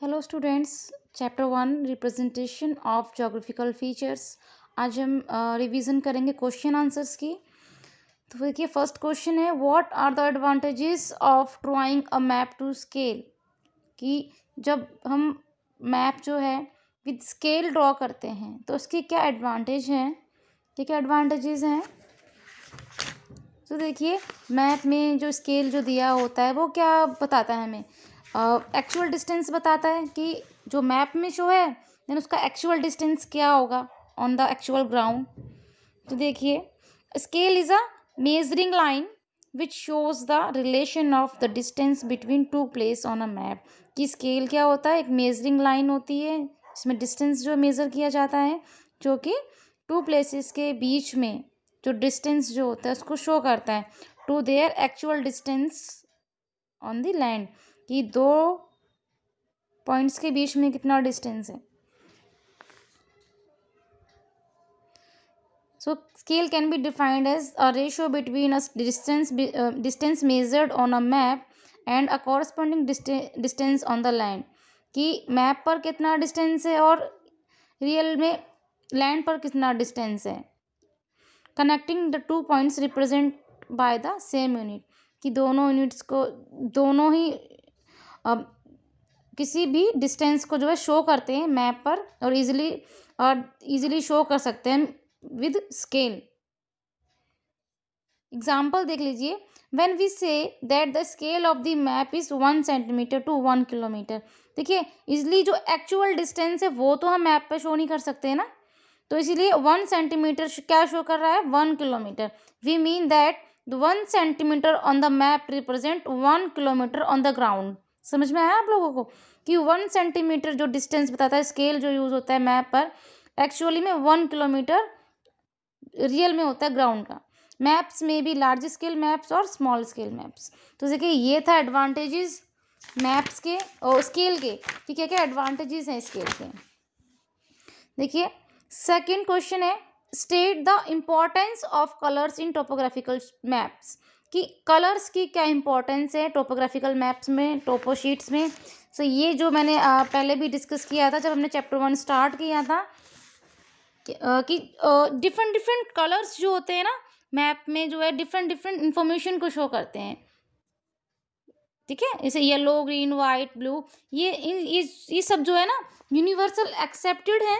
Hello students. Chapter 1 representation of geographical features. आज हम revision करेंगे क्वेश्चन आंसर्स की। तो देखिए फर्स्ट क्वेश्चन है, what are the advantages of drawing a map to scale. कि जब हम मैप जो है विद स्केल ड्रॉ करते हैं तो उसके क्या एडवांटेज हैं, क्या एडवांटेजेस हैं। तो देखिए मैप में जो स्केल जो दिया होता है वो क्या बताता है हमें, एक्चुअल डिस्टेंस बताता है कि जो मैप में शो है देन उसका एक्चुअल डिस्टेंस क्या होगा ऑन द एक्चुअल ग्राउंड। तो देखिए scale is a measuring line which shows the relation of the distance between two place on a map. कि स्केल क्या होता है, एक मेजरिंग लाइन होती है, इसमें डिस्टेंस जो मेजर किया जाता है जो कि टू प्लेसेस के बीच में जो डिस्टेंस जो होता है उसको शो करता है to their actual distance on the land. कि दो पॉइंट्स के बीच में कितना डिस्टेंस है। So scale can be defined as a ratio between a distance measured on a map and a corresponding distance on the land। कि map पर कितना distance है और रियल में लैंड पर कितना डिस्टेंस है। Connecting the two points represent by the same unit. कि दोनों यूनिट्स को दोनों ही किसी भी डिस्टेंस को जो है शो करते हैं मैप पर और इजीली शो कर सकते हैं विद स्केल। एग्जाम्पल देख लीजिए, when we say that the scale of the map is 1 centimetre to 1 kilometre. देखिए इजली जो एक्चुअल डिस्टेंस है वो तो हम मैप पे शो नहीं कर सकते हैं ना, तो इसीलिए 1 सेंटीमीटर क्या शो कर रहा है, 1 kilometre. We mean that 1 centimetre on the map represent 1 kilometre on the ground. समझ में आया आप लोगों को कि 1 सेंटीमीटर जो डिस्टेंस बताता है, स्केल जो यूज होता है मैप पर, एक्चुअली में 1 किलोमीटर रियल में होता है ग्राउंड का। मैप्स में भी लार्ज स्केल मैप्स और स्मॉल स्केल मैप्स। तो देखिए ये था एडवांटेजेस मैप्स के और स्केल के, कि क्या क्या एडवांटेजेस हैं स्केल के। देखिए सेकंड क्वेश्चन है, state the importance of colours in topographical maps. कि कलर्स की क्या इंपॉर्टेंस है टोपोग्राफिकल मैप्स में, टोपो शीट्स में। सो ये जो मैंने पहले भी डिस्कस किया था जब हमने चैप्टर 1 स्टार्ट किया था कि डिफरेंट डिफरेंट कलर्स जो होते हैं ना मैप में जो है डिफरेंट डिफरेंट इंफॉर्मेशन को शो करते हैं। ठीक है, जैसे येलो, ग्रीन, वाइट, ब्लू, ये सब जो है ना यूनिवर्सल एक्सेप्टेड है,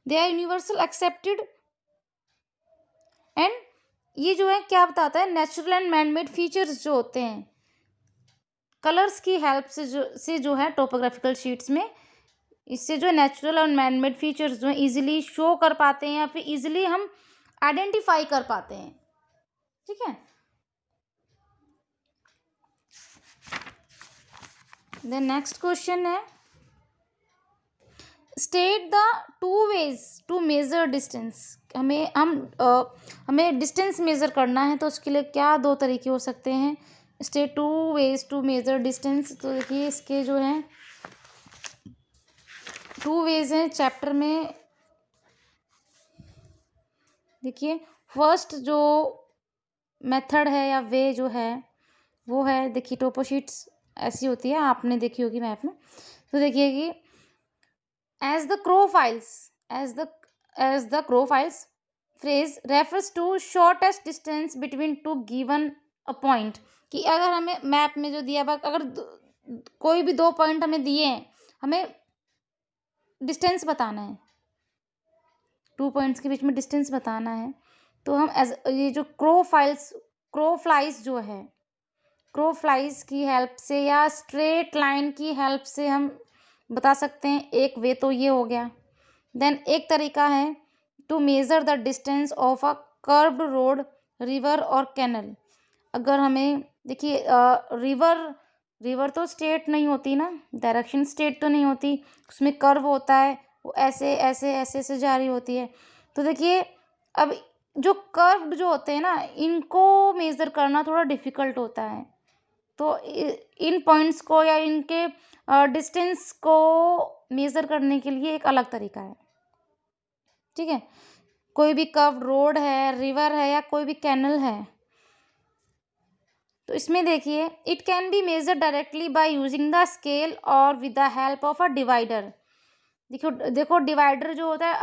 they are universal accepted. And ये जो है क्या बताता है, नेचुरल एंड मैनमेड फीचर्स जो होते हैं कलर्स की हेल्प से जो है टोपोग्राफिकल शीट्स में, इससे जो है नेचुरल और मैनमेड फीचर्स जो है इजीली शो कर पाते हैं या फिर इजीली हम आइडेंटिफाई कर पाते हैं। ठीक है, देन नेक्स्ट क्वेश्चन है, state the two ways to measure distance. हमें डिस्टेंस मेजर करना है तो उसके लिए क्या दो तरीके हो सकते हैं, state two ways to measure distance. तो देखिए इसके जो हैं टू वेज हैं चैप्टर में। देखिए फर्स्ट जो मेथड है या वे जो है वो है, देखिए टोपो शीट्स ऐसी होती है, आपने देखी होगी मैप में। तो देखिए कि as the crow files as the crow files phrase refers to shortest distance between two given a point। कि अगर हमें मैप में जो दिया हुआ अगर कोई भी दो पॉइंट हमें दिए हैं, हमें डिस्टेंस बताना है, टू पॉइंट्स के बीच में डिस्टेंस बताना है, तो हम एज ये जो क्रो फ्लाइज जो है क्रो फ्लाइज की हेल्प से या स्ट्रेट लाइन की हेल्प से हम बता सकते हैं। एक वे तो ये हो गया। देन एक तरीका है to measure the distance of a curved road, river और कैनल। अगर हमें देखिए रिवर तो स्ट्रेट नहीं होती ना, डायरेक्शन स्ट्रेट तो नहीं होती, उसमें कर्व होता है, वो ऐसे ऐसे ऐसे ऐसे जारी होती है। तो देखिए अब जो कर्व्ड जो होते हैं ना इनको मेज़र करना थोड़ा डिफ़िकल्ट होता है, तो इन पॉइंट्स को या इनके डिस्टेंस को मेज़र करने के लिए एक अलग तरीका है। ठीक है, कोई भी कर्व्ड रोड है, रिवर है या कोई भी कैनल है, तो इसमें देखिए, it can be measured directly by using the scale और with the help of a divider. देखो देखो डिवाइडर जो होता है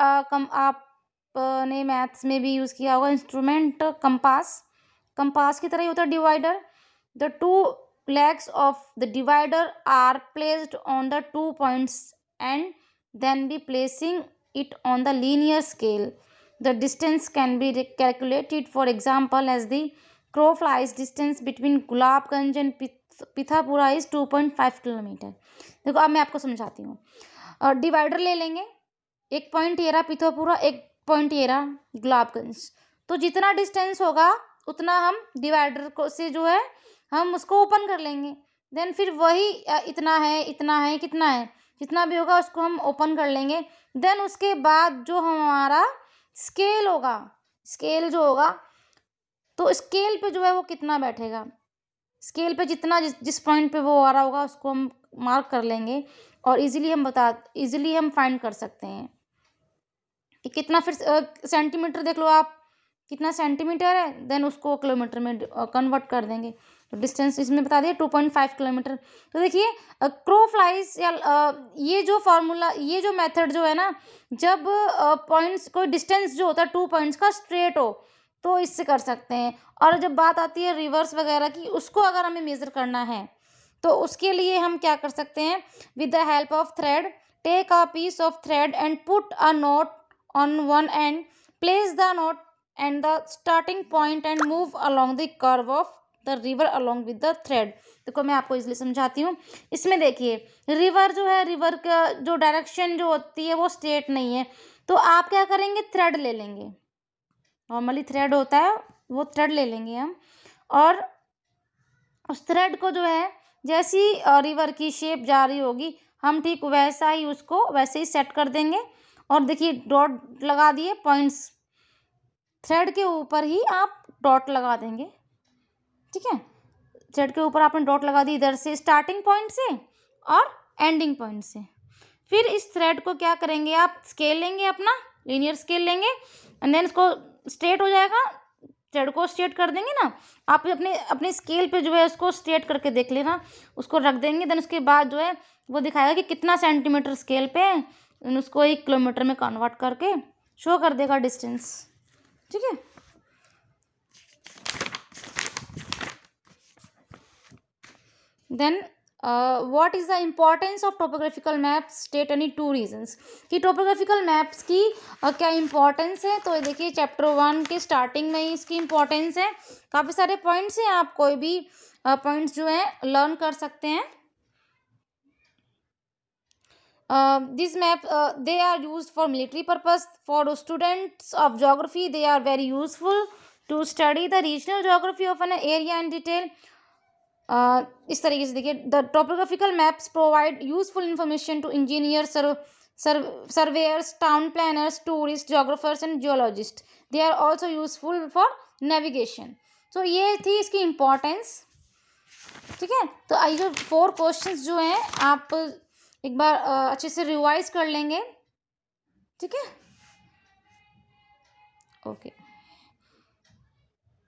आपने मैथ्स में भी यूज़ किया होगा इंस्ट्रूमेंट, कंपास। कंपास की तरह ही होता है divider. The two legs of the divider are placed on the 2 points and then be placing it on the linear scale. The distance can be calculated, for example, as the crow flies distance between Gulabganj and Pithapura is 2.5 kilometre. देखो अब मैं आपको समझाती हूँ। Divider ले लेंगे, एक point ये रहा पिथौपुरा, एक पॉइंट ये रहा गुलाबगंज। तो जितना डिस्टेंस होगा उतना हम डिवाइडर को से जो है हम उसको ओपन कर लेंगे। देन फिर वही इतना है, इतना है, कितना है, जितना भी होगा उसको हम ओपन कर लेंगे। देन उसके बाद जो हमारा स्केल होगा, स्केल जो होगा तो स्केल पे जो है वो कितना बैठेगा, स्केल पे जितना जिस पॉइंट पे वो आ रहा होगा उसको हम मार्क कर लेंगे और इजीली हम फाइंड कर सकते हैं कि कितना। फिर सेंटीमीटर देख लो आप, कितना सेंटीमीटर है, देन उसको किलोमीटर में कन्वर्ट कर देंगे। तो डिस्टेंस इसमें बता दिए 2.5 किलोमीटर। तो देखिए क्रो फ्लाइज या ये जो फार्मूला, ये जो मेथड जो है ना, जब पॉइंट्स कोई डिस्टेंस जो होता है 2 पॉइंट्स का स्ट्रेट हो तो इससे कर सकते हैं। और जब बात आती है रिवर्स वगैरह की, उसको अगर हमें मेज़र करना है तो उसके लिए हम क्या कर सकते हैं, with the help of thread, take a piece of thread and put a knot on one end, place the knot and the starting point and move along the curve of the river along with the thread। देखो मैं आपको इसलिए समझाती हूँ। इसमें देखिए river जो है, रिवर का जो डायरेक्शन जो होती है वो स्ट्रेट नहीं है, तो आप क्या करेंगे, थ्रेड ले लेंगे। नॉर्मली थ्रेड होता है, वो थ्रेड ले लेंगे हम, और उस थ्रेड को जो है जैसी रिवर की शेप जा रही होगी हम ठीक वैसा ही उसको वैसे ही सेट कर देंगे। और देखिए डॉट लगा दिए, पॉइंट्स थ्रेड के ऊपर ही आप डॉट लगा देंगे। ठीक है, थ्रेड के ऊपर आपने डॉट लगा दी, इधर से स्टार्टिंग पॉइंट से और एंडिंग पॉइंट से। फिर इस थ्रेड को क्या करेंगे, आप स्केल लेंगे, अपना लीनियर स्केल लेंगे एंड देन इसको स्ट्रेट हो जाएगा, थ्रेड को स्ट्रेट कर देंगे ना। आप अपने अपने स्केल पे जो है उसको स्ट्रेट करके देख लेना, उसको रख देंगे। देन उसके बाद जो है वो दिखाएगा कि कितना सेंटीमीटर स्केल पे है, उसको 1 किलोमीटर में कन्वर्ट करके शो कर देगा डिस्टेंस। ठीक है, then what is the importance of topographical maps, state any 2 reasons. कि टोपोग्राफिकल मैप्स की क्या इम्पोर्टेंस है, तो देखिए चैप्टर 1 के स्टार्टिंग में ही इसकी इम्पोर्टेंस है। काफ़ी सारे पॉइंट्स हैं, आप कोई भी पॉइंट्स जो हैं लर्न कर सकते हैं। These maps they are used for military purpose. For students of geography they are very useful to study the regional geography of an area in detail. इस तरीके से देखिए, the topographical maps provide useful information to engineers, surveyors, town planners, tourist, geographers and geologist. They are also useful for navigation. तो ये थी इसकी importance. ठीक है, तो आई जो 4 क्वेश्चंस जो हैं आप एक बार अच्छे से रिवाइज कर लेंगे। ठीक है, ओके।